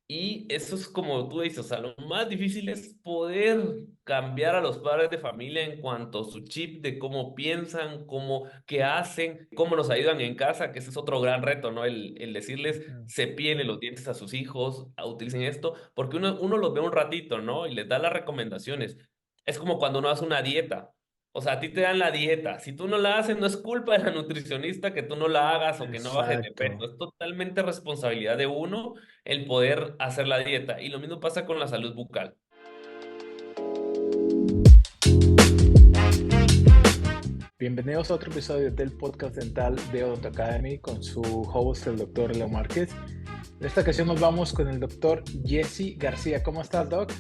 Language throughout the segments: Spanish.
Y eso es como tú dices, o sea, lo más difícil es poder cambiar a los padres de familia en cuanto a su chip de cómo piensan, cómo, qué hacen, cómo nos ayudan en casa, que ese es otro gran reto, ¿no? El decirles, Mm. cepíenle los dientes a sus hijos, utilicen esto, porque uno los ve un ratito, ¿no? Y les da las recomendaciones. Es como cuando uno hace una dieta. O sea, a ti te dan la dieta. Si tú no la haces, no es culpa de la nutricionista que tú no la hagas o que no bajes de peso. Exacto. Es totalmente responsabilidad de uno el poder hacer la dieta. Y lo mismo pasa con la salud bucal. Bienvenidos a otro episodio del podcast dental de Odonto Academy con su host, el doctor Leo Márquez. En esta ocasión nos vamos con el doctor Jesse García. ¿Cómo estás, doc?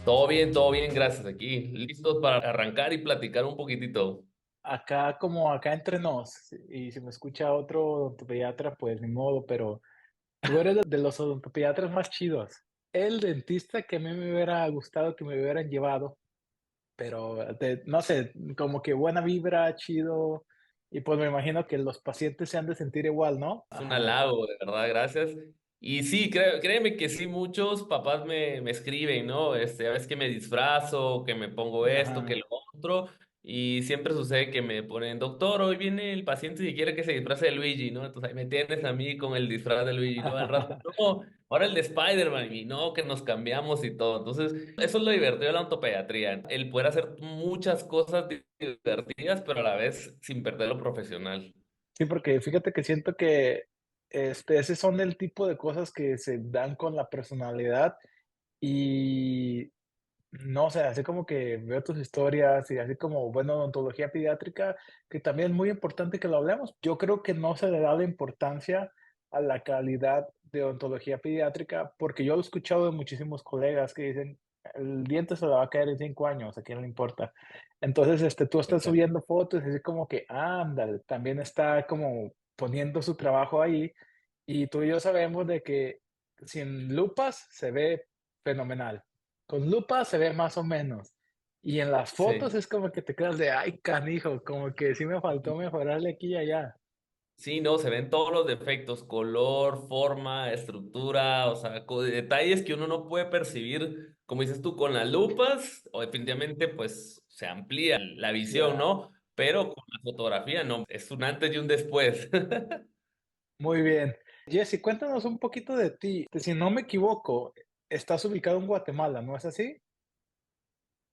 Todo bien, gracias. Aquí, listos para arrancar y platicar un poquitito. Acá como acá entre nos, y si me escucha otro odontopediatra, pues ni modo, pero tú eres de los odontopediatras más chidos. El dentista que a mí me hubiera gustado que me hubieran llevado, pero no sé, como que buena vibra, chido, y pues me imagino que los pacientes se han de sentir igual, ¿no? Es un Ajá, halago, de verdad, gracias. Y sí, créeme que sí, muchos papás me escriben, ¿no? A veces que me disfrazo, que me pongo esto, que ajá. lo otro, y siempre sucede que me ponen, doctor, hoy viene el paciente y quiere que se disfrace de Luigi, ¿no? Entonces ahí me tienes a mí con el disfraz de Luigi, ¿no? Al rato, no, ahora el de Spider-Man, y no, que nos cambiamos y todo. Entonces, eso es lo divertido de la ontopediatría, el poder hacer muchas cosas divertidas, pero a la vez sin perder lo profesional. Sí, porque fíjate que siento que, ese son el tipo de cosas que se dan con la personalidad y no sé, así como que veo tus historias y así como, bueno, odontología pediátrica, que también es muy importante que lo hablemos. Yo creo que no se le da la importancia a la calidad de odontología pediátrica, porque yo lo he escuchado de muchísimos colegas que dicen, el diente se le va a caer en 5 años, ¿a quién le importa? Entonces, tú estás subiendo fotos y así como que, ándale, también está como poniendo su trabajo ahí y tú y yo sabemos de que sin lupas se ve fenomenal, con lupa se ve más o menos. Y en las fotos Sí. es como que te quedas de, ay, canijo, como que sí me faltó mejorarle aquí y allá. Sí, no, se ven todos los defectos, color, forma, estructura, o sea, detalles que uno no puede percibir, como dices tú, con las lupas, o definitivamente pues se amplía la visión, Ya, ¿no? Pero con la fotografía, no, es un antes y un después. muy bien. Jesse, cuéntanos un poquito de ti. Si no me equivoco, estás ubicado en Guatemala, ¿no es así?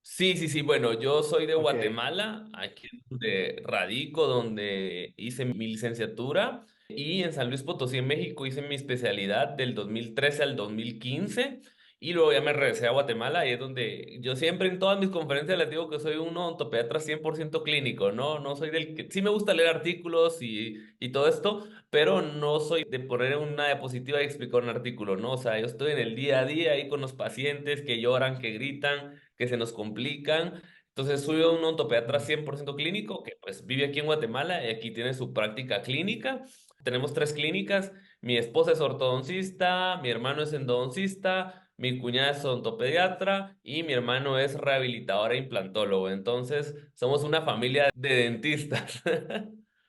Sí, sí, sí, bueno, yo soy de Ok. Guatemala, aquí es donde radico, donde hice mi licenciatura, y en San Luis Potosí, en México, hice mi especialidad del 2013 al 2015, y luego ya me regresé a Guatemala, y es donde yo siempre en todas mis conferencias les digo que soy un odontopediatra 100% clínico, ¿no? No soy del que, sí me gusta leer artículos y todo esto, pero no soy de poner una diapositiva y explicar un artículo, ¿no? O sea, yo estoy en el día a día ahí con los pacientes que lloran, que gritan, que se nos complican. Entonces soy un odontopediatra Mm. 100% clínico que pues vive aquí en Guatemala y aquí tiene su práctica clínica. Tenemos tres clínicas. Mi esposa es ortodoncista, mi hermano es endodoncista, mi cuñada es odontopediatra y mi hermano es rehabilitador e implantólogo. Entonces somos una familia de dentistas.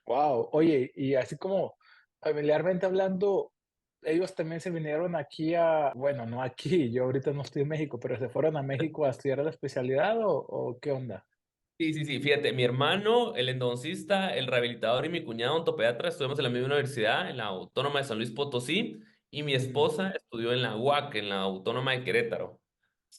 Wow. Oye, y así como familiarmente hablando, ellos también se vinieron aquí a, bueno, no aquí, yo ahorita no estoy en México, pero se fueron a México a estudiar la especialidad o ¿qué onda? Sí, sí, sí, fíjate, mi hermano, el endodoncista, el rehabilitador y mi cuñado ontopediatra estudiamos en la misma universidad, en la Autónoma de San Luis Potosí, y mi Mm. esposa estudió en la UAC, en la Autónoma de Querétaro.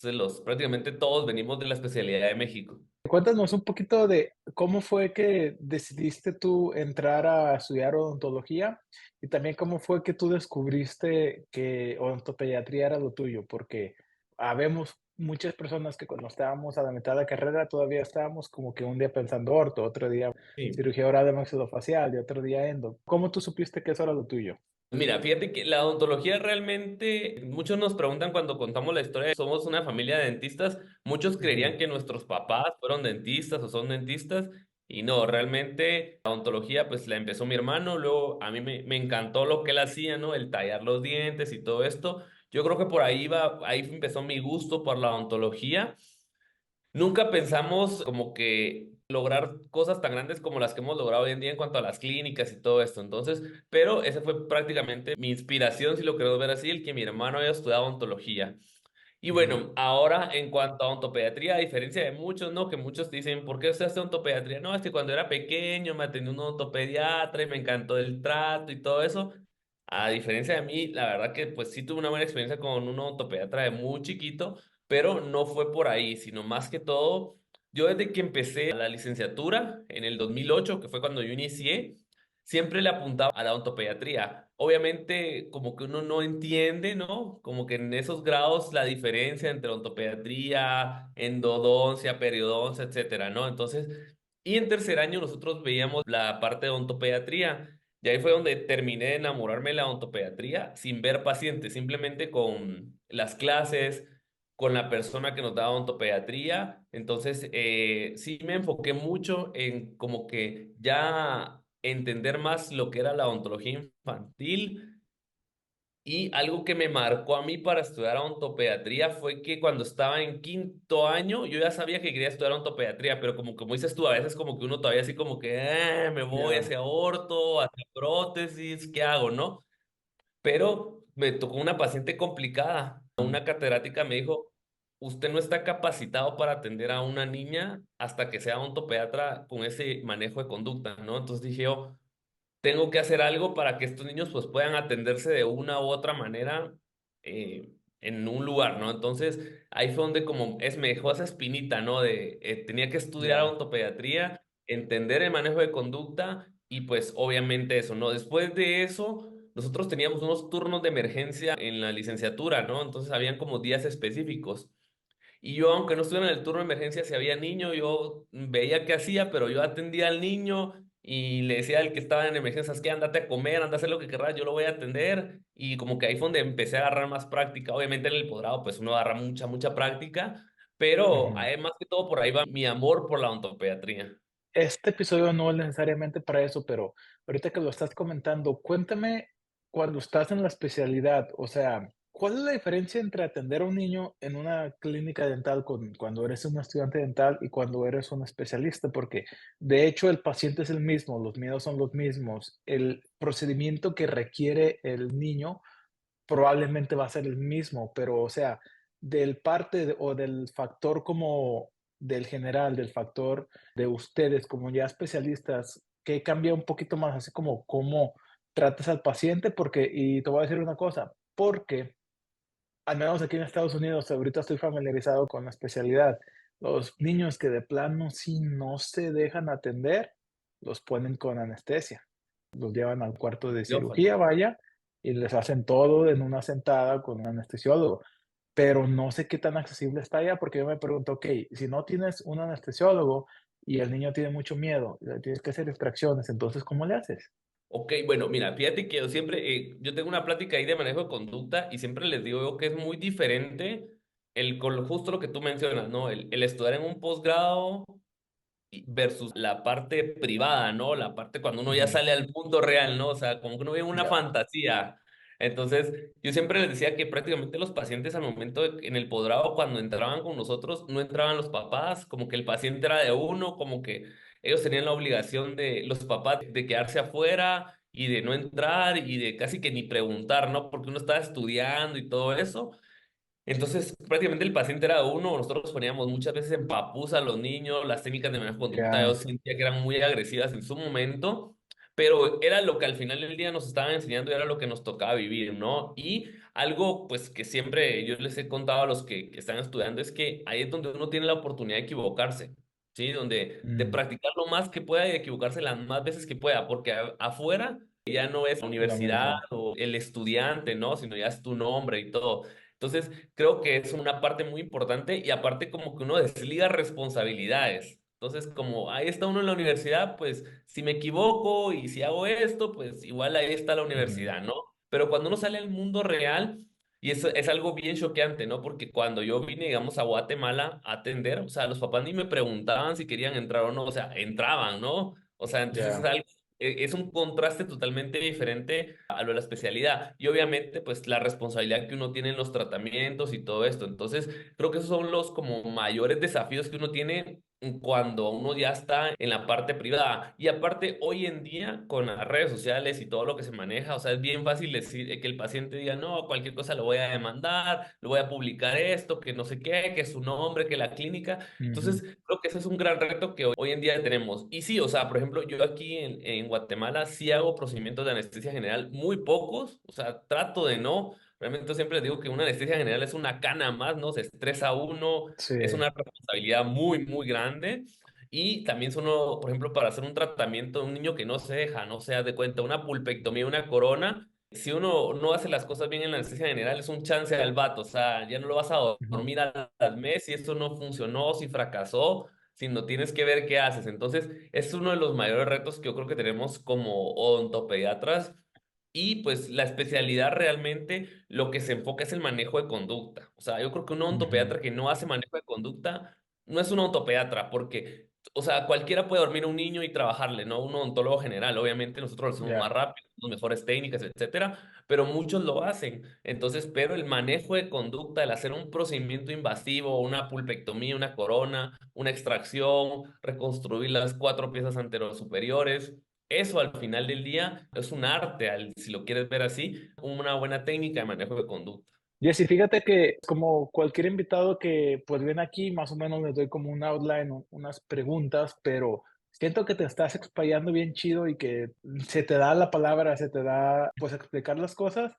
Entonces, prácticamente todos venimos de la especialidad de México. Cuéntanos un poquito de cómo fue que decidiste tú entrar a estudiar odontología y también cómo fue que tú descubriste que odontopediatría era lo tuyo, porque habemos muchas personas que cuando estábamos a la mitad de la carrera todavía estábamos como que un día pensando orto, otro día Sí. cirugía oral de maxilofacial y otro día endo. ¿Cómo tú supiste que eso era lo tuyo? Mira, fíjate que la odontología realmente, muchos nos preguntan cuando contamos la historia de somos una familia de dentistas, muchos Ujú. creerían que nuestros papás fueron dentistas o son dentistas, y no, realmente la odontología pues la empezó mi hermano, luego a mí me encantó lo que él hacía, ¿no? El tallar los dientes y todo esto. Yo creo que por ahí va, ahí empezó mi gusto por la odontología. Nunca pensamos como que lograr cosas tan grandes como las que hemos logrado hoy en día en cuanto a las clínicas y todo esto. Entonces, pero esa fue prácticamente mi inspiración, si lo queremos ver así, el que mi hermano haya estudiado ontología. Y Ujú. bueno, ahora en cuanto a ontopediatría, a diferencia de muchos, ¿no? Que muchos dicen, ¿por qué usted hace ontopediatría? No, es que cuando era pequeño me atendió un ontopediatra y me encantó el trato y todo eso. A diferencia de mí, la verdad que pues sí tuve una buena experiencia con un ontopediatra de muy chiquito, pero no fue por ahí, sino más que todo, yo desde que empecé la licenciatura en el 2008, que fue cuando yo inicié, siempre le apuntaba a la ontopediatría. Obviamente, como que uno no entiende, ¿no? Como que en esos grados la diferencia entre ontopediatría, endodoncia, periodoncia, etcétera, ¿no? Entonces, y en tercer año nosotros veíamos la parte de ontopediatría. Y ahí fue donde terminé de enamorarme de la ontopediatría sin ver pacientes, simplemente con las clases, con la persona que nos daba ontopediatría. Entonces, sí me enfoqué mucho en como que ya entender más lo que era la ontología infantil. Y algo que me marcó a mí para estudiar ontopediatría fue que cuando estaba en quinto año, yo ya sabía que quería estudiar ontopediatría, pero como dices tú, a veces como que uno todavía así como que me voy Ya. hacia orto, hacia prótesis, ¿qué hago, no? Pero me tocó una paciente complicada. Mm. Una catedrática me dijo, usted no está capacitado para atender a una niña hasta que sea ontopediatra con ese manejo de conducta, ¿no? Entonces dije yo, tengo que hacer algo para que estos niños pues puedan atenderse de una u otra manera en un lugar, ¿no? Entonces ahí fue donde como me dejó esa espinita, ¿no? De tenía que estudiar Ya. ontopediatría, entender el manejo de conducta y pues obviamente eso, ¿no? Después de eso, nosotros teníamos unos turnos de emergencia en la licenciatura, ¿no? Entonces habían como días específicos. Y yo, aunque no estuviera en el turno de emergencia, si había niño, yo veía qué hacía, pero yo atendía al niño y le decía al que estaba en emergencias que andate a comer, anda a hacer lo que querrás, yo lo voy a atender. Y como que ahí fue donde empecé a agarrar más práctica. Obviamente en el posgrado, pues uno agarra mucha práctica, pero Ujú. más que todo por ahí va mi amor por la ontopediatría. Este episodio no es necesariamente para eso, pero ahorita que lo estás comentando, cuéntame cuando estás en la especialidad, o sea, ¿cuál es la diferencia entre atender a un niño en una clínica dental cuando eres un estudiante dental y cuando eres un especialista? Porque de hecho el paciente es el mismo, los miedos son los mismos, el procedimiento que requiere el niño probablemente va a ser el mismo, pero, o sea, del parte o del factor como del general, del factor de ustedes como ya especialistas, ¿qué cambia un poquito más? Así como cómo tratas al paciente, porque y te voy a decir una cosa, porque al menos aquí en Estados Unidos, ahorita estoy familiarizado con la especialidad. Los niños que de plano sí no se dejan atender, los ponen con anestesia. Los llevan al cuarto de Quirófano. cirugía, vaya, y les hacen todo en una sentada con un anestesiólogo. Pero no sé qué tan accesible está allá, porque yo me pregunto, okey, si no tienes un anestesiólogo y el niño tiene mucho miedo, le tienes que hacer extracciones, entonces, ¿cómo le haces? Ok, bueno, mira, fíjate que yo siempre, yo tengo una plática ahí de manejo de conducta y siempre les digo yo que es muy diferente con justo lo que tú mencionas, ¿no? El estudiar en un posgrado versus la parte privada, ¿no? La parte cuando uno ya Ujú, sale al mundo real, ¿no? O sea, como que uno vive una ya, fantasía. Entonces, yo siempre les decía que prácticamente los pacientes al momento en el posgrado, cuando entraban con nosotros, no entraban los papás, como que el paciente era de uno, como que ellos tenían la obligación de los papás de quedarse afuera y de no entrar y de casi que ni preguntar, ¿no? Porque uno estaba estudiando y todo eso. Entonces, prácticamente el paciente era uno, nosotros poníamos muchas veces en papusa a los niños, las técnicas de manejo de conducta yo ya, sentía que eran muy agresivas en su momento, pero era lo que al final del día nos estaban enseñando y era lo que nos tocaba vivir, ¿no? Y algo, pues, que siempre yo les he contado a los que están estudiando es que ahí es donde uno tiene la oportunidad de equivocarse, ¿sí? Donde de mm, practicar lo más que pueda y de equivocarse las más veces que pueda, porque afuera ya no es la lo universidad mismo, o el estudiante, ¿no? Sino ya es tu nombre y todo. Entonces, creo que es una parte muy importante y aparte como que uno desliga responsabilidades. Entonces, como ahí está uno en la universidad, pues si me equivoco y si hago esto, pues igual ahí está la ujú, universidad, ¿no? Pero cuando uno sale al mundo real, y eso es algo bien choqueante, ¿no? Porque cuando yo vine, digamos, a Guatemala a atender, o sea, los papás ni me preguntaban si querían entrar o no, o sea, entraban, ¿no? O sea, entonces es ya, algo, es un contraste totalmente diferente a lo de la especialidad. Y obviamente, pues la responsabilidad que uno tiene en los tratamientos y todo esto. Entonces, creo que esos son los como mayores desafíos que uno tiene cuando uno ya está en la parte privada. Y aparte, hoy en día, con las redes sociales y todo lo que se maneja, o sea, es bien fácil decir que el paciente diga, no, cualquier cosa lo voy a demandar, lo voy a publicar esto, que no sé qué, que su nombre, que la clínica. Ujú. Entonces, creo que ese es un gran reto que hoy en día tenemos. Y sí, o sea, por ejemplo, yo aquí en Guatemala sí hago procedimientos de anestesia general, muy pocos, o sea, trato de no. Realmente siempre les digo que una anestesia general es una cana más, ¿no? Se estresa uno, Sí. es una responsabilidad muy, muy grande. Y también son uno, por ejemplo, para hacer un tratamiento de un niño que no se deja, no se da de cuenta, una pulpectomía, una corona, si uno no hace las cosas bien en la anestesia general, es un chance al vato, o sea, ya no lo vas a Ujú. dormir al mes si esto no funcionó, si fracasó, sino tienes que ver qué haces. Entonces, es uno de los mayores retos que yo creo que tenemos como odontopediatras. Y pues la especialidad realmente lo que se enfoca es el manejo de conducta. O sea, yo creo que un Ujú. odontopediatra que no hace manejo de conducta no es un odontopediatra, porque, o sea, cualquiera puede dormir a un niño y trabajarle, ¿no? Un odontólogo general, obviamente nosotros lo hacemos más Ya. rápido, tenemos mejores técnicas, etcétera, pero muchos lo hacen. Entonces, pero el manejo de conducta, el hacer un procedimiento invasivo, una pulpectomía, una corona, una extracción, reconstruir las cuatro piezas anterosuperiores. Eso al final del día es un arte, si lo quieres ver así, una buena técnica de manejo de conducta. Jessy, fíjate que como cualquier invitado que pues viene aquí, más o menos les doy como un outline, unas preguntas, pero siento que te estás explayando bien chido y que se te da la palabra, se te da pues explicar las cosas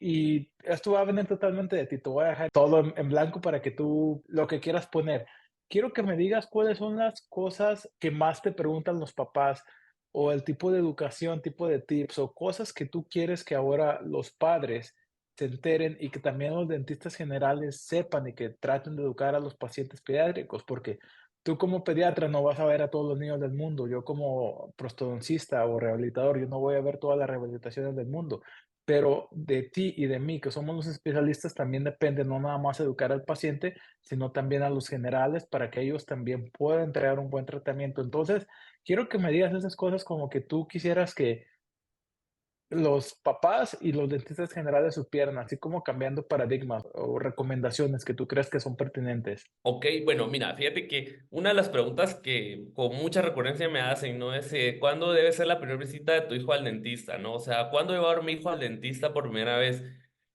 y esto va a venir totalmente de ti. Te voy a dejar todo en blanco para que tú lo que quieras poner. Quiero que me digas cuáles son las cosas que más te preguntan los papás o el tipo de educación, tipo de tips o cosas que tú quieres que ahora los padres se enteren y que también los dentistas generales sepan y que traten de educar a los pacientes pediátricos, porque tú como pediatra no vas a ver a todos los niños del mundo. Yo como prostodoncista o rehabilitador, yo no voy a ver todas las rehabilitaciones del mundo, pero de ti y de mí, que somos los especialistas, también depende no nada más educar al paciente, sino también a los generales para que ellos también puedan entregar un buen tratamiento. Entonces, quiero que me digas esas cosas como que tú quisieras que los papás y los dentistas generales supieran, así como cambiando paradigmas o recomendaciones que tú crees que son pertinentes. Ok, bueno, mira, fíjate que una de las preguntas que con mucha recurrencia me hacen, ¿no? Es ¿cuándo debe ser la primera visita de tu hijo al dentista, ¿no? O sea, ¿cuándo llevar mi hijo al dentista por primera vez?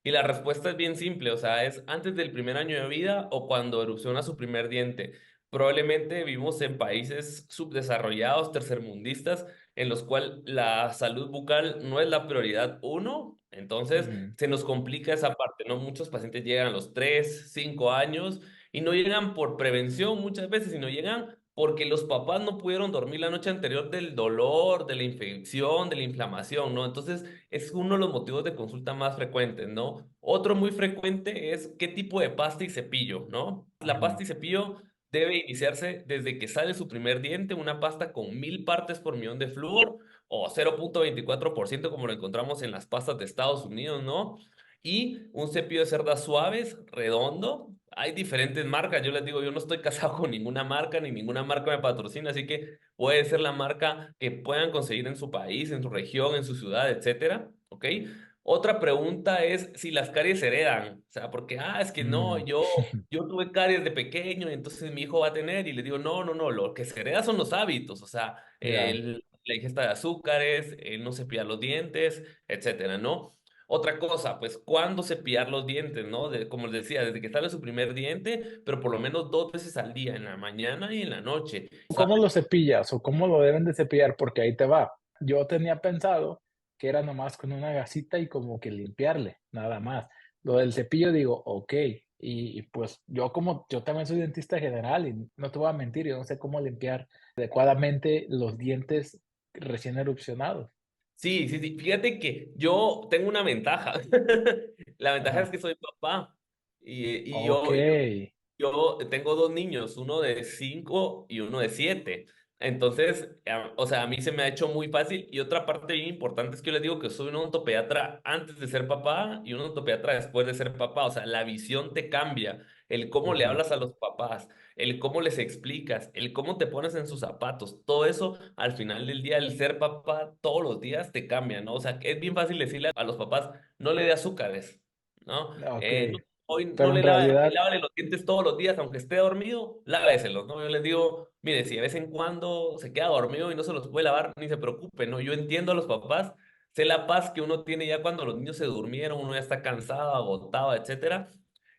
Y la respuesta es bien simple, o sea, es antes del primer año de vida o cuando erupciona su primer diente. Probablemente vivimos en países subdesarrollados, tercermundistas, en los cuales la salud bucal no es la prioridad uno, entonces Ujú, se nos complica esa parte, ¿no? Muchos pacientes llegan a los 3, 5 años y no llegan por prevención muchas veces, sino llegan porque los papás no pudieron dormir la noche anterior del dolor, de la infección, de la inflamación, ¿no? Entonces, es uno de los motivos de consulta más frecuentes, ¿no? Otro muy frecuente es qué tipo de pasta y cepillo, ¿no? La ujú. pasta y cepillo debe iniciarse desde que sale su primer diente, una pasta con 1000 partes por millón de flúor o 0,24% como lo encontramos en las pastas de Estados Unidos, ¿no? Y un cepillo de cerdas suaves, redondo. Hay diferentes marcas. Yo les digo, yo no estoy casado con ninguna marca, ni ninguna marca me patrocina, así que puede ser la marca que puedan conseguir en su país, en su región, en su ciudad, etcétera. ¿Ok? Otra pregunta es si las caries se heredan. O sea, porque, es que no, Mm. yo tuve caries de pequeño y entonces mi hijo va a tener. Y le digo, no, no, no, lo que se hereda son los hábitos. O sea, Ya. la ingesta de azúcares, el no cepillar los dientes, etcétera, ¿no? Otra cosa, pues, ¿cuándo cepillar los dientes, no? Como les decía, desde que sale su primer diente, pero por lo menos 2 veces al día, en la mañana y en la noche. ¿Cómo lo cepillas o cómo lo deben de cepillar? Porque ahí te va. Yo tenía pensado que era nomás con una gasita y como que limpiarle, nada más. Lo del cepillo digo, okey, y pues yo también soy dentista general y no te voy a mentir, yo no sé cómo limpiar adecuadamente los dientes recién erupcionados. Sí, sí, sí. Fíjate que yo tengo una ventaja. La ventaja es Ajá. que soy papá. Y Okey. yo tengo dos niños, uno de 5 y uno de 7. Entonces, o sea, a mí se me ha hecho muy fácil. Y otra parte bien importante es que yo les digo que soy un odontopediatra antes de ser papá y un odontopediatra después de ser papá. O sea, la visión te cambia. El cómo le Ujú. hablas a los papás, el cómo les explicas, el cómo te pones en sus zapatos. Todo eso, al final del día, el ser papá todos los días te cambia, ¿no? O sea, que es bien fácil decirle a los papás, no le dé azúcares, ¿no? Okey. hoy no pero en le lave, realidad, lávale los dientes todos los días, aunque esté dormido, láveselos, ¿no? Yo les digo, mire, si de vez en cuando se queda dormido y no se los puede lavar, ni se preocupe, ¿no? Yo entiendo a los papás, sé la paz que uno tiene ya cuando los niños se durmieron, uno ya está cansado, agotado, etcétera.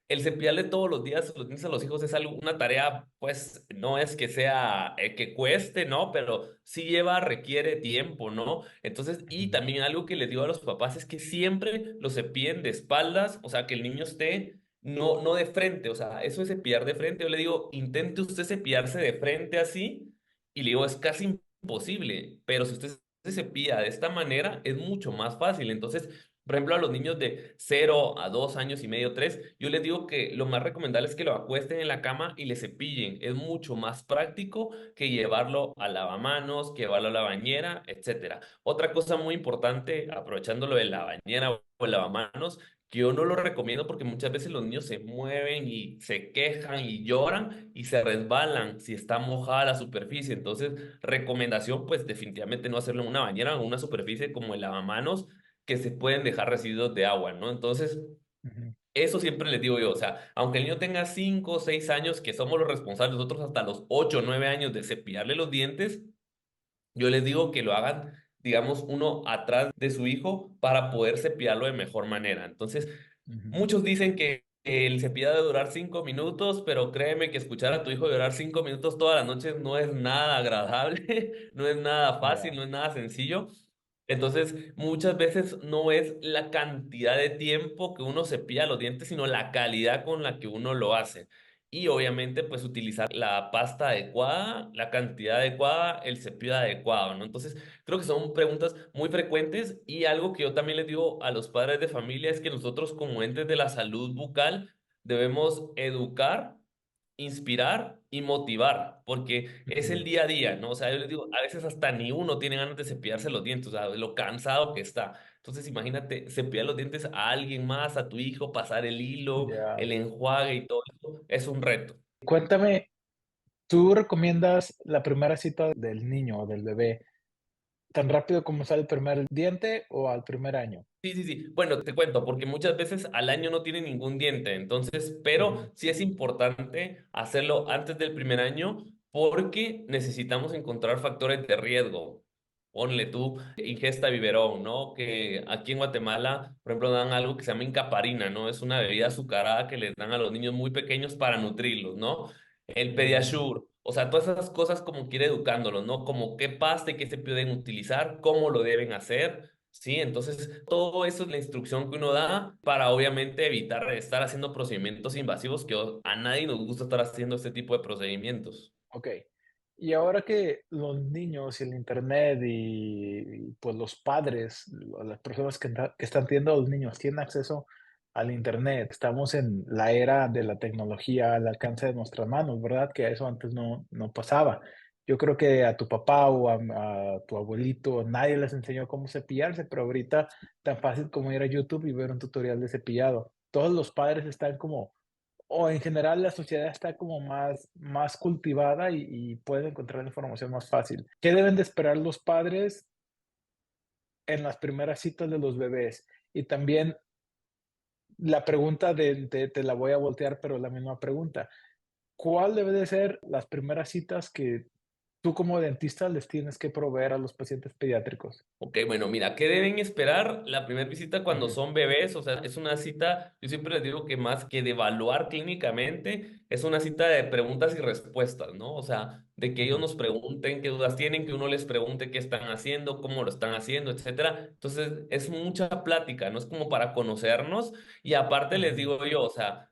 El cepillarle todos los días los dientes a los hijos es algo, una tarea, pues no es que sea que cueste, ¿no? Pero sí lleva, requiere tiempo, ¿no? Entonces, y ujú, también algo que les digo a los papás es que siempre los cepillen de espaldas, o sea, que el niño esté no de frente, o sea, eso es cepillar de frente. Yo le digo, intente usted cepillarse de frente así, y le digo, es casi imposible, pero si usted se cepilla de esta manera, es mucho más fácil. Entonces, por ejemplo, a los niños de 0 a 2 años y medio, 3, yo les digo que lo más recomendable es que lo acuesten en la cama y le cepillen. Es mucho más práctico que llevarlo al lavamanos, que llevarlo a la bañera, etcétera. Otra cosa muy importante, aprovechando lo de la bañera o el lavamanos, que yo no lo recomiendo porque muchas veces los niños se mueven y se quejan y lloran y se resbalan si está mojada la superficie. Entonces, recomendación, pues definitivamente no hacerlo en una bañera o en una superficie como el lavamanos que se pueden dejar residuos de agua, ¿no? Entonces, ujú, eso siempre les digo yo, o sea, aunque el niño tenga 5 o 6 años, que somos los responsables, nosotros hasta los 8 o 9 años de cepillarle los dientes, yo les digo que lo hagan, digamos, uno atrás de su hijo para poder cepillarlo de mejor manera. Entonces, ujú. muchos dicen que el cepillado debe durar 5 minutos, pero créeme que escuchar a tu hijo llorar 5 minutos todas las noches no es nada agradable, no es nada fácil, Ya. no es nada sencillo. Entonces, muchas veces no es la cantidad de tiempo que uno cepilla los dientes, sino la calidad con la que uno lo hace. Y obviamente, pues utilizar la pasta adecuada, la cantidad adecuada, el cepillo adecuado, ¿no? Entonces, creo que son preguntas muy frecuentes y algo que yo también les digo a los padres de familia es que nosotros como entes de la salud bucal debemos educar, inspirar y motivar, porque es el Ujú. día a día, ¿no? O sea, yo les digo, a veces hasta ni uno tiene ganas de cepillarse los dientes, o sea, de lo cansado que está. Entonces, imagínate cepillar los dientes a alguien más, a tu hijo, pasar el hilo, Ya. el enjuague y todo eso, es un reto. Cuéntame, ¿tú recomiendas la primera cita del niño o del bebé tan rápido como sale el primer diente o al primer año? Sí, sí, sí. Bueno, te cuento, porque muchas veces al año no tiene ningún diente, entonces, Ujú, pero sí es importante hacerlo antes del primer año porque necesitamos encontrar factores de riesgo. Ponle tú ingesta de biberón, ¿no? Que aquí en Guatemala, por ejemplo, dan algo que se llama incaparina, ¿no? Es una bebida azucarada que les dan a los niños muy pequeños para nutrirlos, ¿no? El ujú, Pediasure, o sea, todas esas cosas como quiere educándolos, ¿no? Como qué pasta y qué se pueden utilizar, cómo lo deben hacer. Sí, entonces todo eso es la instrucción que uno da para obviamente evitar estar haciendo procedimientos invasivos que a nadie nos gusta estar haciendo este tipo de procedimientos. okey. Y ahora que los niños y el Internet pues, los padres, o las personas que están teniendo a los niños tienen acceso al Internet, estamos en la era de la tecnología al alcance de nuestras manos, ¿verdad? Que eso antes no pasaba. Yo creo que a tu papá o a tu abuelito nadie les enseñó cómo cepillarse, pero ahorita tan fácil como ir a YouTube y ver un tutorial de cepillado. Todos los padres están como o en general la sociedad está como más cultivada y pueden encontrar la información más fácil. ¿Qué deben de esperar los padres en las primeras citas de los bebés? Y también la pregunta te la voy a voltear, pero la misma pregunta. ¿Cuál debe de ser las primeras citas que tú como dentista les tienes que proveer a los pacientes pediátricos? Ok, bueno, mira, ¿qué deben esperar la primera visita cuando Ujú, son bebés? O sea, es una cita, yo siempre les digo que más que de evaluar clínicamente, es una cita de preguntas y respuestas, ¿no? O sea, de que ellos ujú, nos pregunten qué dudas tienen, que uno les pregunte qué están haciendo, cómo lo están haciendo, etcétera. Entonces, es mucha plática, ¿no? Es como para conocernos y aparte les ujú, digo yo, o sea,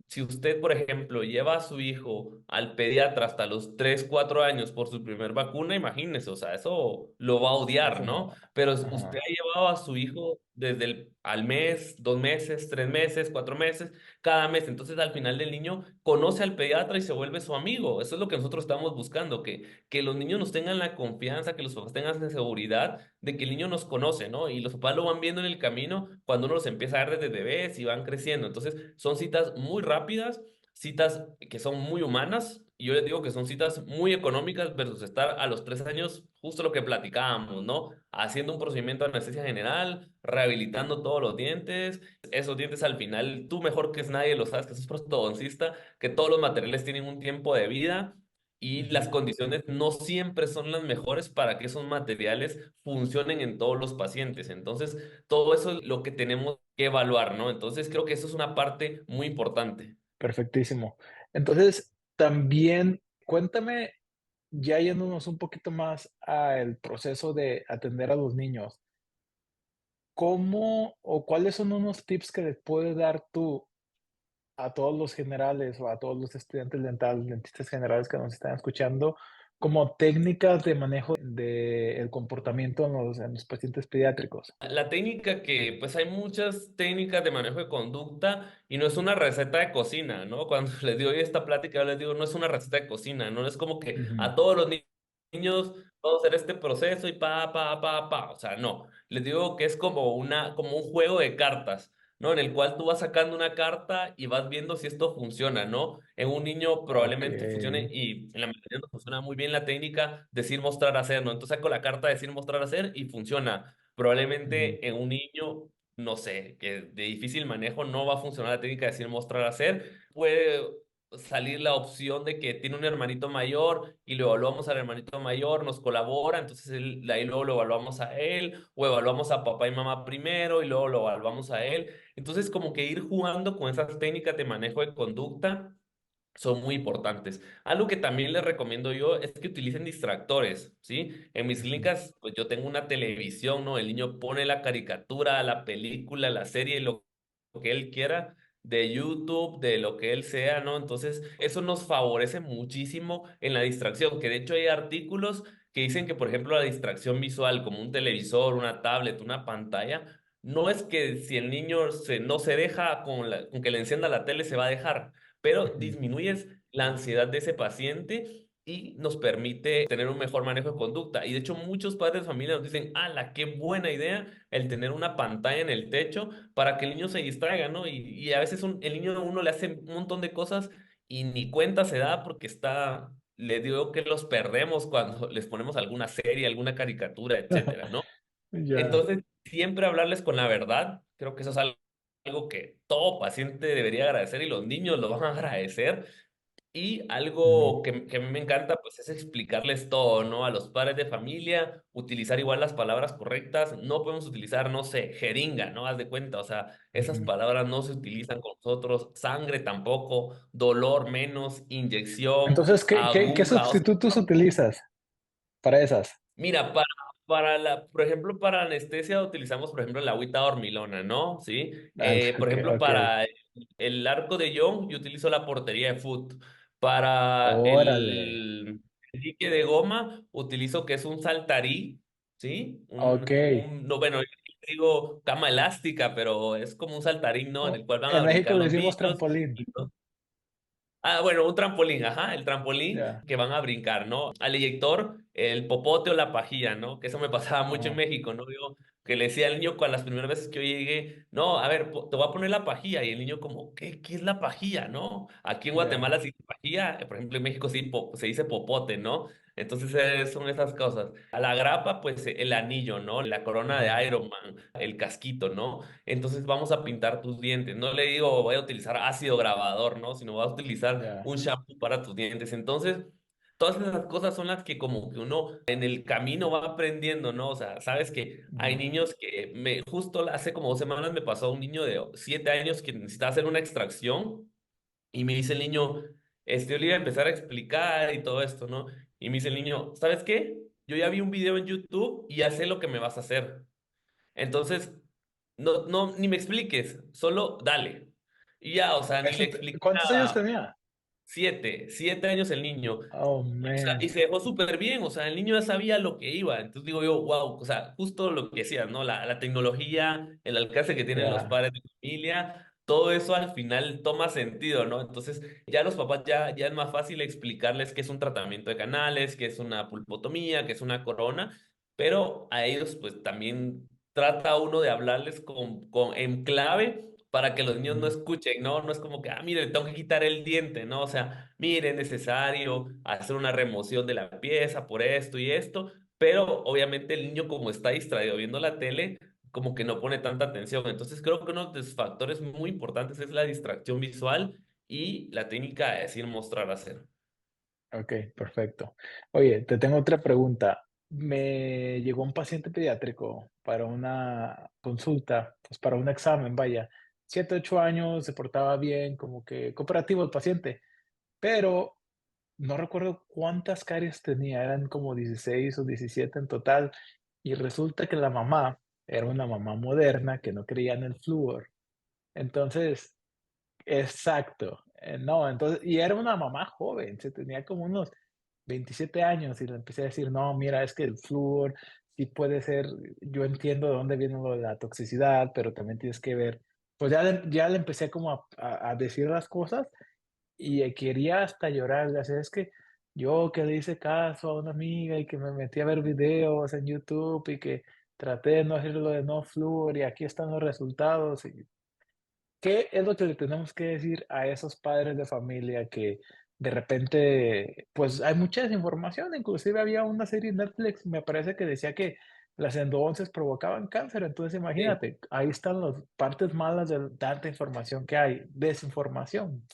si usted, por ejemplo, lleva a su hijo al pediatra hasta los 3 4 años por su primer vacuna, imagínese, o sea, eso lo va a odiar, eso ¿no? no. Pero usted Ajá, ha llevado a su hijo desde al mes, 2 meses, 3 meses, 4 meses, cada mes. Entonces, al final del niño conoce al pediatra y se vuelve su amigo. Eso es lo que nosotros estamos buscando, que los niños nos tengan la confianza, que los papás tengan la seguridad de que el niño nos conoce, ¿no? Y los papás lo van viendo en el camino cuando uno los empieza a ver desde bebés y van creciendo. Entonces, son citas muy rápidas. citas que son muy humanas, y yo les digo que son citas muy económicas versus estar a los 3 años, justo lo que platicábamos, ¿no? Haciendo un procedimiento de anestesia general, rehabilitando todos los dientes, esos dientes al final, tú mejor que es nadie lo sabes, que sos prostodoncista, que todos los materiales tienen un tiempo de vida y las Ujú. condiciones no siempre son las mejores para que esos materiales funcionen en todos los pacientes. Entonces, todo eso es lo que tenemos que evaluar, ¿no? Entonces, creo que eso es una parte muy importante. Perfectísimo. Entonces, también cuéntame, ya yéndonos un poquito más al proceso de atender a los niños, ¿cómo o cuáles son unos tips que les puedes dar tú a todos los generales o a todos los estudiantes dentales, dentistas generales que nos están escuchando, como técnicas de manejo del comportamiento en los pacientes pediátricos? La técnica que, pues hay muchas técnicas de manejo de conducta y no es una receta de cocina, ¿no? Cuando les digo esta plática, yo les digo, no es una receta de cocina, no es como que Ujú, a todos los niños vamos a hacer este proceso y pa. O sea, no. Les digo que es como un juego de cartas, ¿no? En el cual tú vas sacando una carta y vas viendo si esto funciona, ¿no? En un niño probablemente funcione okey, y en la mayoría no funciona muy bien la técnica decir, mostrar, hacer, ¿no? Entonces saco la carta decir, mostrar, hacer y funciona. ujú, Probablemente en un niño, no sé, que de difícil manejo no va a funcionar la técnica de decir, mostrar, hacer. Puede salir la opción de que tiene un hermanito mayor y lo evaluamos al hermanito mayor, nos colabora, entonces de ahí luego lo evaluamos a él o evaluamos a papá y mamá primero y luego lo evaluamos a él. Entonces como que ir jugando con esas técnicas de manejo de conducta son muy importantes. Algo que también les recomiendo yo es que utilicen distractores, ¿sí? En mis ujú, clínicas, pues yo tengo una televisión, ¿no? El niño pone la caricatura, la película, la serie, lo que él quiera, de YouTube, de lo que él sea, ¿no? Entonces, eso nos favorece muchísimo en la distracción, que de hecho hay artículos que dicen que, por ejemplo, la distracción visual, como un televisor, una tablet, una pantalla, no es que si el niño no se deja con que le encienda la tele, se va a dejar, pero ujú. disminuyes la ansiedad de ese paciente y nos permite tener un mejor manejo de conducta. Y de hecho, muchos padres de familia nos dicen, ¡ala, qué buena idea el tener una pantalla en el techo para que el niño se distraiga, ¿no? Y a veces el niño a uno le hace un montón de cosas y ni cuenta se da porque le digo que los perdemos cuando les ponemos alguna serie, alguna caricatura, etcétera, ¿no? Ya, Entonces, siempre hablarles con la verdad, creo que eso es algo que todo paciente debería agradecer y los niños lo van a agradecer. Y ujú, algo que a mí me encanta, pues es explicarles todo, ¿no? A los padres de familia, utilizar igual las palabras correctas. No podemos utilizar, no sé, jeringa, ¿no? Haz de cuenta, o sea, esas ujú. palabras no se utilizan con nosotros. Sangre tampoco, dolor menos, inyección, Entonces, ¿qué aguja, o sea, sustitutos utilizas para esas? mira, por ejemplo, para anestesia utilizamos, por ejemplo, la agüita dormilona, ¿no? Sí. Por Okey, ejemplo, okey. para el arco de Young, yo utilizo la portería de Foot. Para Órale, el dique de goma, utilizo que es un saltarí, ¿sí? okey. No, bueno, yo digo cama elástica, pero es como un saltarín, ¿no? En Oh, el cual van a en México brincar le los decimos niños. trampolín. Ah, bueno, un trampolín, ajá, el trampolín Ya, que van a brincar, ¿no? Al eyector, el popote o la pajilla, ¿no? Que eso me pasaba mucho en ajá, México, ¿no? Yo que le decía al niño con las primeras veces que yo llegué, no, a ver, te voy a poner la pajilla. Y el niño como, ¿qué es la pajilla, no? Aquí en ya, Guatemala se dice pajilla, por ejemplo, en México sí se dice popote, ¿no? Entonces son esas cosas. A la grapa, pues el anillo, ¿no? La corona ujú, de Iron Man, el casquito, ¿no? Entonces vamos a pintar tus dientes. No le digo voy a utilizar ácido grabador, ¿no? Sino voy a utilizar ya, un shampoo para tus dientes. Entonces, todas esas cosas son las que como que uno en el camino va aprendiendo, ¿no? O sea, sabes que hay ujú, niños justo hace como 2 semanas me pasó un niño de 7 años que necesitaba hacer una extracción y me dice el niño, yo le iba a empezar a explicar y todo esto, ¿no? Y me dice el niño, ¿sabes qué? Yo ya vi un video en YouTube y ya sé lo que me vas a hacer. Entonces, no, ni me expliques, solo dale. Y ya, o sea, ni le expliqué ¿cuántos años nada. tenía? 7 años el niño. Oh, O sea, y man, se dejó súper bien, o sea, el niño ya sabía lo que iba. Entonces digo yo, wow, o sea, justo lo que decías, ¿no? La tecnología, el alcance que tienen los ya, padres de familia, todo eso al final toma sentido, ¿no? Entonces ya los papás ya es más fácil explicarles qué es un tratamiento de canales, qué es una pulpotomía, qué es una corona, pero a ellos pues también trata uno de hablarles en clave para que los niños no Ujú. escuchen, ¿no? No es como que, mire, le tengo que quitar el diente, ¿no? O sea, mire, es necesario hacer una remoción de la pieza por esto y esto, pero obviamente el niño como está distraído viendo la tele, como que no pone tanta atención. Entonces creo que uno de los factores muy importantes es la distracción visual y la técnica de decir, mostrar, hacer. Ok, perfecto. Oye, te tengo otra pregunta. Me llegó un paciente pediátrico para una consulta, pues para un examen, vaya. 7, 8 años, se portaba bien, como que cooperativo el paciente, pero no recuerdo cuántas caries tenía, eran como 16 o 17 en total. Y resulta que la mamá era una mamá moderna que no creía en el flúor. Entonces, exacto, no, entonces, y era una mamá joven, se tenía como unos 27 años y le empecé a decir, no, mira, es que el flúor sí puede ser, yo entiendo de dónde viene lo de la toxicidad, pero también tienes que ver, pues ya le empecé como a decir las cosas y quería hasta llorar, le decía, es que yo que le hice caso a una amiga y que me metí a ver videos en YouTube y que traté de no hacer lo de no flúor y aquí están los resultados. Y ¿qué es lo que le tenemos que decir a esos padres de familia que de repente, pues hay mucha desinformación? Inclusive había una serie en Netflix, me parece que decía que las endodoncias provocaban cáncer. Entonces, Sí. imagínate, ahí están las partes malas de tanta información que hay, desinformación.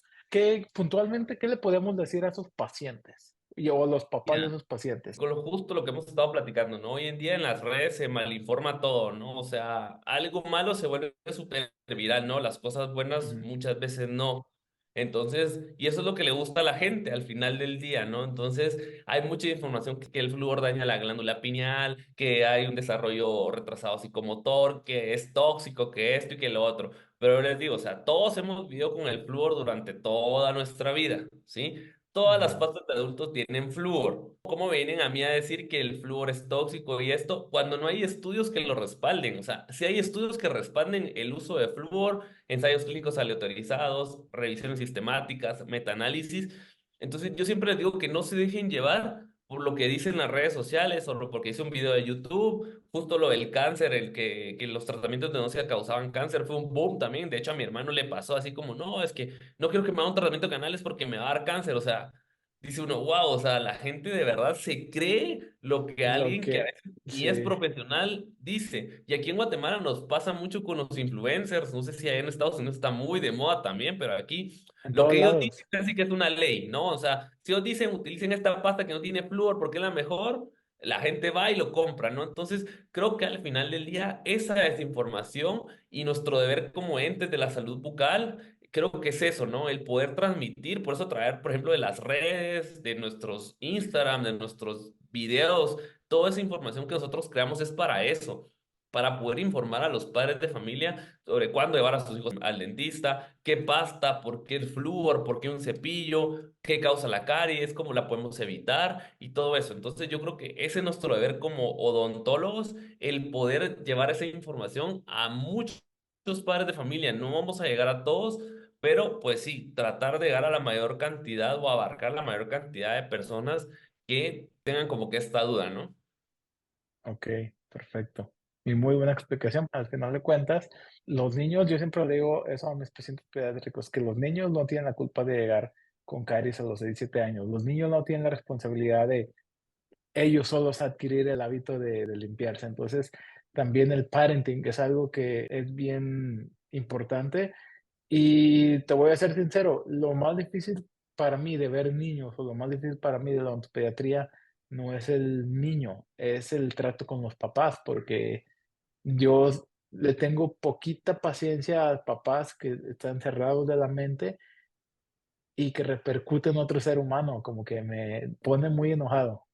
Puntualmente, qué le podemos decir a esos pacientes o los papás de Mira, esos pacientes? con lo justo lo que hemos estado platicando, ¿no? Hoy en día en las redes se malinforma todo, ¿no? O sea, algo malo se vuelve súper viral, ¿no? Las cosas buenas Ujú, muchas veces no. Entonces, y eso es lo que le gusta a la gente al final del día, ¿no? Entonces, hay mucha información que el flúor daña la glándula pineal, que hay un desarrollo retrasado psicomotor, que es tóxico, que esto y que lo otro. Pero les digo, o sea, todos hemos vivido con el flúor durante toda nuestra vida, ¿sí? Todas las ujú. pastas de adultos tienen flúor. ¿Cómo vienen a mí a decir que el flúor es tóxico y esto cuando no hay estudios que lo respalden? O sea, si hay estudios que respalden el uso de flúor, ensayos clínicos aleatorizados, revisiones sistemáticas, metaanálisis, entonces yo siempre les digo que no se dejen llevar por lo que dicen las redes sociales o porque hice un video de YouTube, justo lo del cáncer, que los tratamientos de no causaban cáncer, fue un boom también. De hecho, a mi hermano le pasó así como, no, es que no quiero que me haga un tratamiento de canales porque me va a dar cáncer. O sea, dice uno, wow, o sea, la gente de verdad se cree lo que Lo alguien que a que, veces ni es sí, profesional dice. Y aquí en Guatemala nos pasa mucho con los influencers. No sé si allá en Estados Unidos está muy de moda también, pero aquí en lo todos que ellos dicen lados. casi que es una ley, ¿no? O sea, si ellos dicen utilicen esta pasta que no tiene flúor porque es la mejor, la gente va y lo compra, ¿no? Entonces, creo que al final del día esa desinformación y nuestro deber como entes de la salud bucal, creo que es eso, ¿no? El poder transmitir, por eso traer, por ejemplo, de las redes, de nuestros Instagram, de nuestros videos, toda esa información que nosotros creamos es para eso, para poder informar a los padres de familia sobre cuándo llevar a sus hijos al dentista, qué pasta, por qué el flúor, por qué un cepillo, qué causa la caries, cómo la podemos evitar y todo eso. Entonces yo creo que ese es nuestro deber como odontólogos, el poder llevar esa información a muchos padres de familia. No vamos a llegar a todos, pero pues sí, tratar de llegar a la mayor cantidad o abarcar la mayor cantidad de personas que tengan como que esta duda, ¿no? Ok, perfecto. Y muy buena explicación. Al final de cuentas, los niños, yo siempre le digo eso a mis pacientes pediátricos, que los niños no tienen la culpa de llegar con caries a los 6, 7 años. Los niños no tienen la responsabilidad de ellos solos adquirir el hábito de limpiarse. Entonces, también el parenting es algo que es bien importante. Y te voy a ser sincero, lo más difícil para mí de ver niños, o lo más difícil para mí de la odontopediatría, no es el niño, es el trato con los papás, porque yo le tengo poquita paciencia a papás que están cerrados de la mente y que repercuten en otro ser humano, como que me pone muy enojado.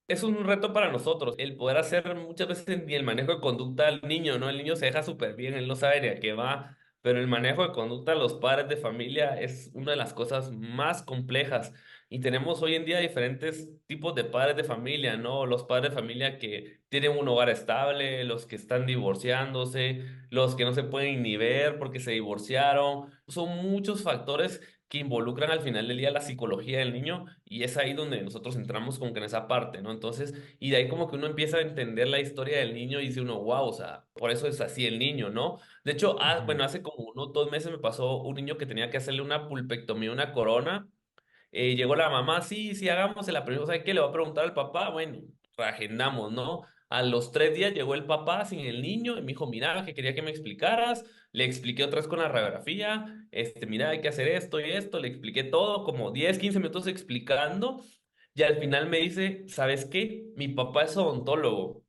Es un reto para nosotros el poder hacer muchas veces ni el manejo de conducta al niño, ¿no? El niño se deja súper bien, él no sabe ni a qué va, pero el manejo de conducta a los padres de familia es una de las cosas más complejas. Y tenemos hoy en día diferentes tipos de padres de familia, ¿no? Los padres de familia que tienen un hogar estable, los que están divorciándose, los que no se pueden ni ver porque se divorciaron. Son muchos factores que involucran al final del día la psicología del niño y es ahí donde nosotros entramos como que en esa parte, ¿no? Entonces, y de ahí como que uno empieza a entender la historia del niño y dice uno, wow, o sea, por eso es así el niño, ¿no? De hecho, Ujú. bueno, hace como unos 2 meses me pasó un niño que tenía que hacerle una pulpectomía, una corona. Llegó la mamá, sí, sí, hagámosela, pero ¿sabe qué? Le va a preguntar al papá, bueno, reagendamos, ¿no? A los 3 días llegó el papá sin el niño y me dijo, mira, que quería que me explicaras. Le expliqué otra vez con la radiografía, mira, hay que hacer esto y esto, le expliqué todo, como 10 15 minutos explicando, y al final me dice, ¿sabes qué? Mi papá es odontólogo.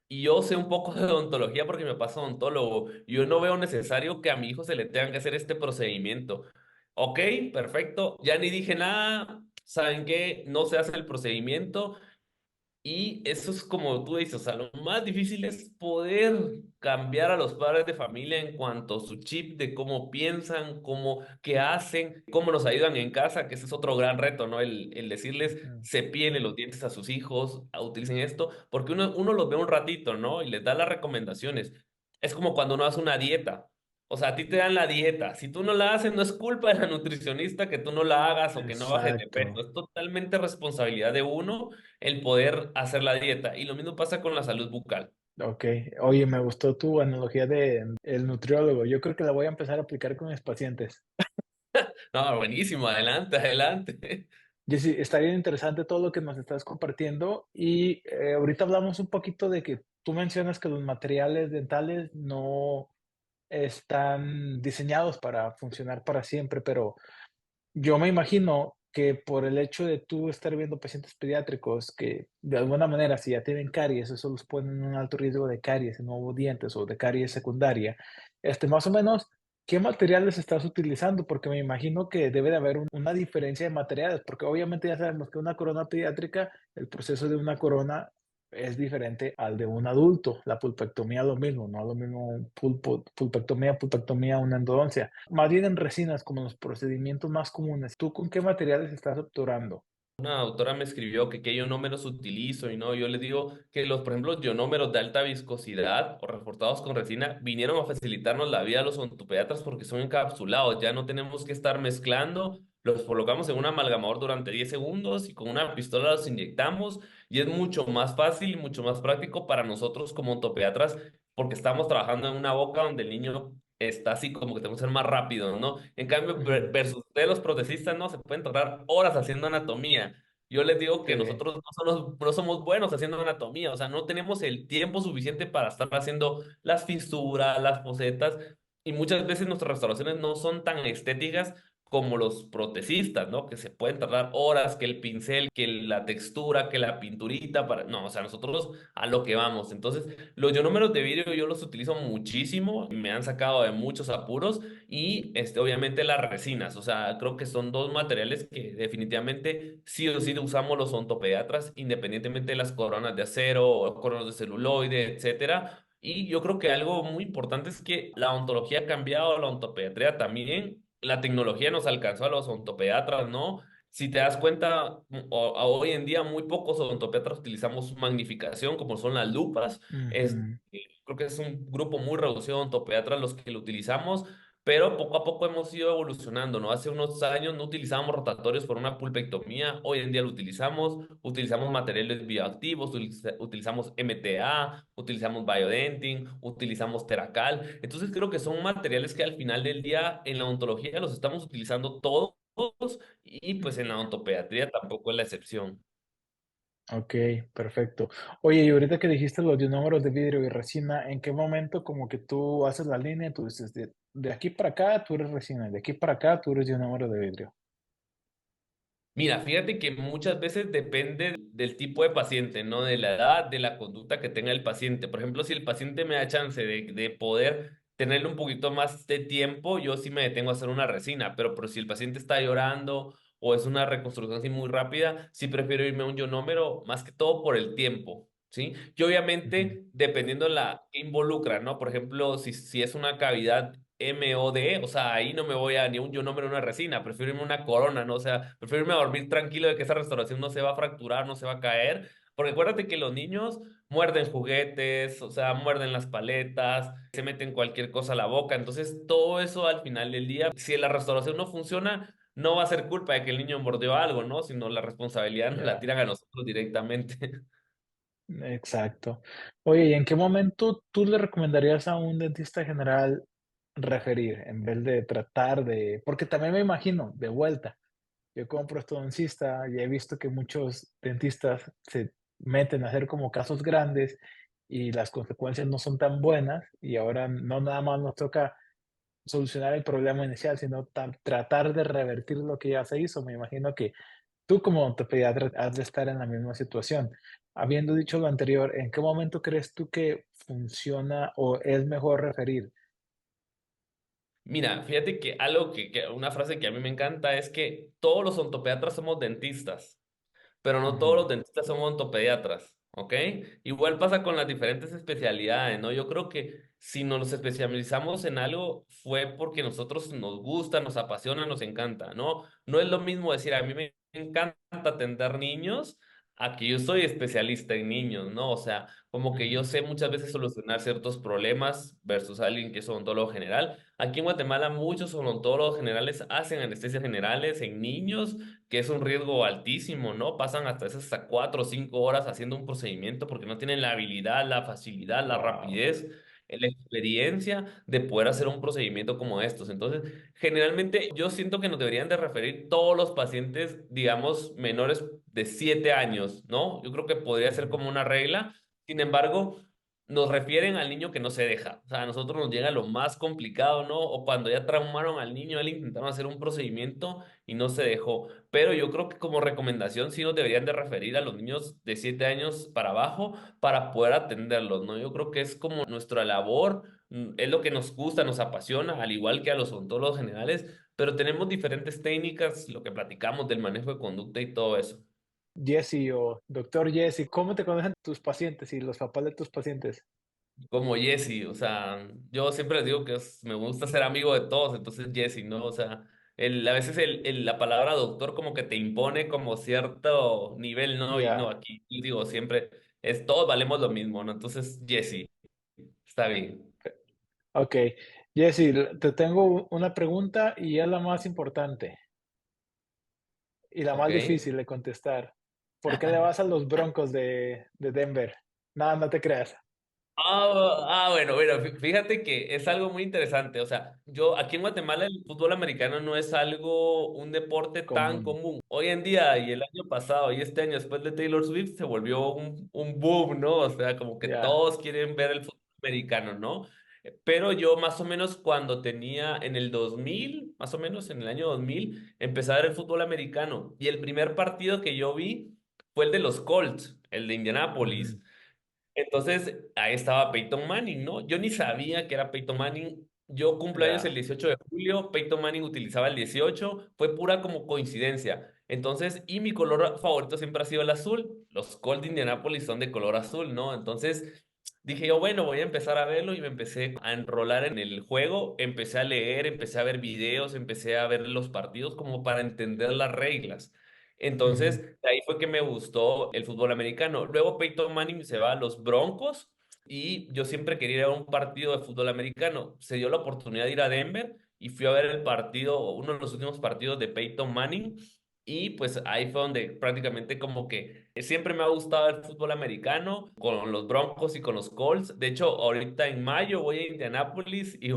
Y yo sé un poco de odontología porque mi papá es odontólogo. Yo no veo necesario que a mi hijo se le tenga que hacer este procedimiento. Ok, perfecto. Ya ni dije nada. ¿Saben qué? No se hace el procedimiento. Y eso es como tú dices, o sea, lo más difícil es poder cambiar a los padres de familia en cuanto a su chip de cómo piensan, qué hacen, cómo nos ayudan en casa, que ese es otro gran reto, ¿no? El decirles, Mm. cepíenle los dientes a sus hijos, utilicen esto, porque uno los ve un ratito, ¿no? Y les da las recomendaciones. Es como cuando uno hace una dieta. O sea, a ti te dan la dieta. Si tú no la haces, no es culpa de la nutricionista que tú no la hagas o que no bajes de peso. Exacto. Es totalmente responsabilidad de uno el poder hacer la dieta. Y lo mismo pasa con la salud bucal. Ok. Oye, me gustó tu analogía de el nutriólogo. Yo creo que la voy a empezar a aplicar con mis pacientes. No, buenísimo, adelante, adelante. Jessy, está bien interesante todo lo que nos estás compartiendo y ahorita hablamos un poquito de que tú mencionas que los materiales dentales no están diseñados para funcionar para siempre, pero yo me imagino que por el hecho de tú estar viendo pacientes pediátricos que de alguna manera, si ya tienen caries, eso los pone en un alto riesgo de caries en nuevos dientes o de caries secundaria, más o menos, ¿qué materiales estás utilizando? Porque me imagino que debe de haber una diferencia de materiales, porque obviamente ya sabemos que una corona pediátrica, el proceso de una corona es diferente al de un adulto. La pulpectomía lo mismo, no lo mismo un pulpectomía, una endodoncia. Más bien en resinas, como los procedimientos más comunes. ¿Tú con qué materiales estás obturando? Una doctora me escribió que qué ionómeros utilizo y no, yo le digo que por ejemplo, los ionómeros de alta viscosidad o reforzados con resina vinieron a facilitarnos la vida a los odontopediatras porque son encapsulados, ya no tenemos que estar mezclando, los colocamos en un amalgamador durante 10 segundos y con una pistola los inyectamos y es mucho más fácil y mucho más práctico para nosotros como odontopediatras porque estamos trabajando en una boca donde el niño está así como que tenemos que ser más rápido, ¿no? En cambio, Ujú. versus ustedes los protecistas, ¿no? Se pueden tardar horas haciendo anatomía. Yo les digo Sí. que nosotros no somos buenos haciendo anatomía, o sea, no tenemos el tiempo suficiente para estar haciendo las fisuras, las fosetas, y muchas veces nuestras restauraciones no son tan estéticas como los protecistas, ¿no? Que se pueden tardar horas, que el pincel, que la textura, que la pinturita, No, o sea, nosotros a lo que vamos. Entonces, los ionómeros de vidrio yo los utilizo muchísimo, me han sacado de muchos apuros y obviamente las resinas, o sea, creo que son dos materiales que definitivamente sí o sí usamos los ontopediatras, independientemente de las coronas de acero o coronas de celuloide, etcétera. Y yo creo que algo muy importante es que la ontología ha cambiado, la ontopediatría también, la tecnología nos alcanzó a los ontopediatras, ¿no? Si te das cuenta, hoy en día muy pocos odontopediatras utilizamos magnificación, como son las lupas. Ujú. Creo que es un grupo muy reducido de odontopediatras los que lo utilizamos, pero poco a poco hemos ido evolucionando, ¿no? Hace unos años no utilizábamos rotatorios por una pulpectomía, hoy en día lo utilizamos materiales bioactivos, utilizamos MTA, utilizamos biodentin, utilizamos Teracal. Entonces creo que son materiales que al final del día en la odontología los estamos utilizando todos y pues en la odontopediatría tampoco es la excepción. Ok, perfecto. Oye, y ahorita que dijiste los ionómeros de vidrio y resina, ¿en qué momento como que tú haces la línea? Tú dices, de aquí para acá tú eres resina, de aquí para acá tú eres ionómero de vidrio. Mira, fíjate que muchas veces depende del tipo de paciente, ¿no? De la edad, de la conducta que tenga el paciente. Por ejemplo, si el paciente me da chance de poder tenerle un poquito más de tiempo, yo sí me detengo a hacer una resina, pero si el paciente está llorando o es una reconstrucción así muy rápida, sí prefiero irme a un ionómero, más que todo por el tiempo, ¿sí? Y Ujú, obviamente, dependiendo la que involucra, ¿no? Por ejemplo, si es una cavidad MOD, o sea, ahí no me voy a ni un ionómero ni una resina, prefiero irme a una corona, ¿no? O sea, prefiero irme a dormir tranquilo de que esa restauración no se va a fracturar, no se va a caer, porque acuérdate que los niños muerden juguetes, o sea, muerden las paletas, se meten cualquier cosa a la boca, entonces todo eso al final del día, si la restauración no funciona, no va a ser culpa de que el niño mordió algo, ¿no? Sino la responsabilidad nos la Ya, tiran a nosotros directamente. exacto. Oye, ¿y en qué momento tú le recomendarías a un dentista general referir en vez de tratar de porque también me imagino, de vuelta, yo como ortodoncista y he visto que muchos dentistas se meten a hacer como casos grandes y las consecuencias no son tan buenas y ahora no nada más nos toca solucionar el problema inicial, sino tratar de revertir lo que ya se hizo. Me imagino que tú como ortopediatra has de estar en la misma situación. Habiendo dicho lo anterior, ¿en qué momento crees tú que funciona o es mejor referir? Mira, fíjate que algo una frase que a mí me encanta es que todos los ontopediatras somos dentistas, pero no todos Ujú, los dentistas son ontopediatras, ¿ok? Igual pasa con las diferentes especialidades, ¿no? Yo creo que si nos especializamos en algo fue porque nosotros nos gusta, nos apasiona, nos encanta, ¿no? No es lo mismo decir, a mí me encanta atender niños a que yo soy especialista en niños, ¿no? O sea, como que yo ujú, sé muchas veces solucionar ciertos problemas versus alguien que es odontólogo general. Aquí en Guatemala muchos odontólogos generales hacen anestesias generales en niños que es un riesgo altísimo, ¿no? Pasan hasta esas hasta 4 o 5 horas haciendo un procedimiento porque no tienen la habilidad, la facilidad, la guau, rapidez, la experiencia de poder hacer un procedimiento como estos. Entonces, generalmente yo siento que nos deberían de referir todos los pacientes, digamos, menores de 7 años, ¿no? Yo creo que podría ser ujú, como una regla. Sin embargo, nos refieren al niño que no se deja. O sea, a nosotros nos llega lo más complicado, ¿no? O cuando ya traumaron al niño, él intentaron hacer un procedimiento y no se dejó. Pero yo creo que como recomendación sí nos deberían de referir a los niños de 7 años para abajo para poder atenderlos, ¿no? Yo creo que es como nuestra labor, es lo que nos gusta, nos apasiona, al igual que a los odontólogos generales, pero tenemos diferentes técnicas, lo que platicamos del manejo de conducta y todo eso. Jesse o doctor Jesse, ¿cómo te conocen tus pacientes y los papás de tus pacientes? Como Jesse, o sea, yo siempre les digo que me gusta ser amigo de todos, entonces Jesse, ¿no? O sea, a veces la palabra doctor como que te impone como cierto nivel, ¿no? Y no, Ya, aquí yo digo siempre, todos valemos lo mismo, ¿no? Entonces, Jesse, está bien. okey. Jesse, te tengo una pregunta y es la más importante y la Ok. más difícil de contestar. ¿Por qué le vas a los Broncos de Denver? No, no te creas. Bueno, bueno, fíjate que es algo muy interesante. O sea, yo aquí en Guatemala el fútbol americano no es algo, un deporte tan Común. común. Hoy en día y el año pasado y este año después de Taylor Swift se volvió un boom, ¿no? O sea, como que Ya. todos quieren ver el fútbol americano, ¿no? Pero yo más o menos cuando tenía en el 2000, más o menos en el año 2000, empecé a ver el fútbol americano. Y el primer partido que yo vi fue el de los Colts, el de Ujú, Indianapolis. Entonces, ahí estaba Peyton Manning, ¿no? Yo ni sabía que era Peyton Manning. Yo cumplo años el ya, 18 de julio, Peyton Manning utilizaba el 18, fue pura como coincidencia. Entonces, y mi color favorito siempre ha sido el azul. Los Colts de Indianapolis son de color azul, ¿no? Entonces, dije yo, bueno, voy a empezar a verlo y me empecé a enrolar en el juego, empecé a leer, empecé a ver videos, empecé a ver los partidos como para entender las reglas. ujú, Entonces, de ahí fue que me gustó el fútbol americano. Luego Peyton Manning se va a los Broncos y yo siempre quería ir a un partido de fútbol americano. Se dio la oportunidad de ir a Denver y fui a ver el partido, uno de los últimos partidos de Peyton Manning. Y pues ahí fue donde prácticamente como que siempre me ha gustado el fútbol americano con los Broncos y con los Colts. De hecho, ahorita en mayo voy a Indianápolis y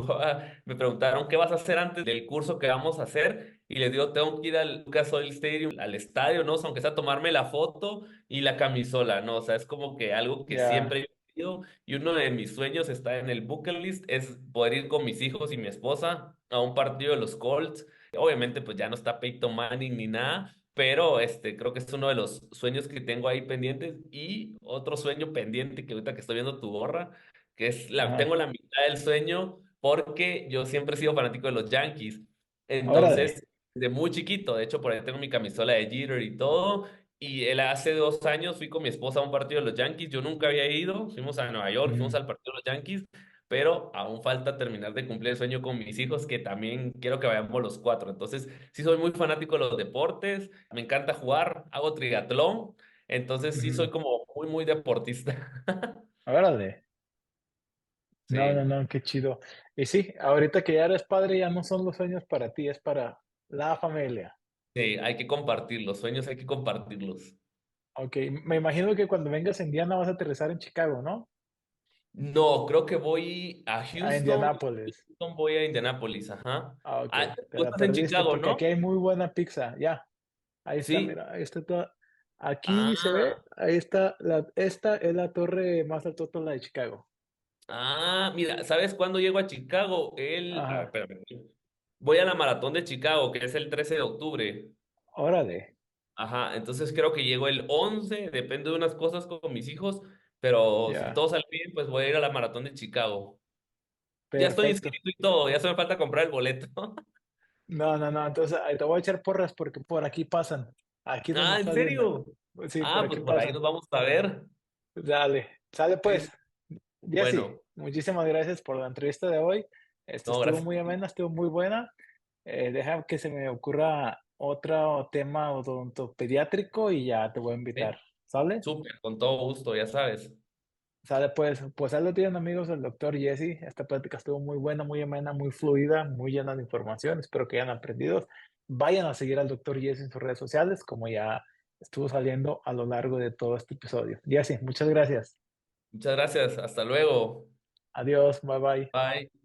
me preguntaron qué vas a hacer antes del curso que vamos a hacer. Y les digo, tengo que ir al Lucas Oil Stadium, al estadio, ¿no? O sea, aunque sea tomarme la foto y la camisola, ¿no? O sea, es como que algo que ya, siempre he querido y uno de mis sueños está en el bucket list, es poder ir con mis hijos y mi esposa a un partido de los Colts. Obviamente, pues ya no está Peyton Manning ni nada, pero creo que es uno de los sueños que tengo ahí pendientes y otro sueño pendiente que ahorita que estoy viendo tu gorra, que es tengo ajá. la mitad del sueño porque yo siempre he sido fanático de los Yankees. Órale. Entonces, de muy chiquito, de hecho, por ahí tengo mi camisola de Jeter y todo. Y él hace 2 años fui con mi esposa a un partido de los Yankees. Yo nunca había ido. Fuimos a Nueva York, fuimos Ujú, al partido de los Yankees, pero aún falta terminar de cumplir el sueño con mis hijos, que también quiero que vayamos los cuatro. Entonces, sí soy muy fanático de los deportes, me encanta jugar, hago triatlón. Entonces, sí soy ujú. como muy, muy deportista. Órale. No, no, Sí. no, qué chido. Y sí, ahorita que ya eres padre, ya no son los sueños para ti, es para La familia. Sí, hay que compartir los sueños, hay que compartirlos. Ok, me imagino que cuando vengas a Indiana vas a aterrizar en Chicago, ¿no? No, creo que voy a A Houston. Indianápolis. Houston voy a Indianapolis, ajá. Ah, ok, Ah, te tú la estás en perdiste Chicago, porque aquí ¿no? hay muy buena pizza. Ya, ahí está, Sí. mira, ahí está toda. Aquí se ve, Ah, ahí está, esta es la torre más alta, la de Chicago. mira, ¿sabes cuándo llego a Chicago? Ajá, Espérame. Voy a la maratón de Chicago, que es el 13 de octubre. órale, Ajá, entonces creo que llego el 11, depende de unas cosas con mis hijos, pero si ya, todo sale bien, pues voy a ir a la maratón de Chicago. Ya estoy perfecto. inscrito y todo, ya solo me falta comprar el boleto. No, no, no, entonces ahí te voy a echar porras porque por aquí pasan. Aquí donde Ah, ¿en estás viendo. serio? Sí, por Pues aquí por ahí nos pasan. vamos a ver. Dale, sale Sí. pues. Jesse, Bueno, muchísimas gracias por la entrevista de hoy. no, Estuvo gracias. muy amena, estuvo muy buena. Deja que se me ocurra otro tema odontopediátrico y ya te voy a ¿Eh? invitar. ¿Sale? Súper, con todo gusto, ya sabes. Sale pues ahí lo tienen amigos del doctor Jesse. Esta plática estuvo muy buena, muy amena, muy fluida, muy llena de información. Espero que hayan aprendido. Vayan a seguir al doctor Jesse en sus redes sociales, como ya estuvo saliendo a lo largo de todo este episodio. Jesse, muchas gracias. Muchas gracias, hasta luego. Adiós, bye bye. Bye.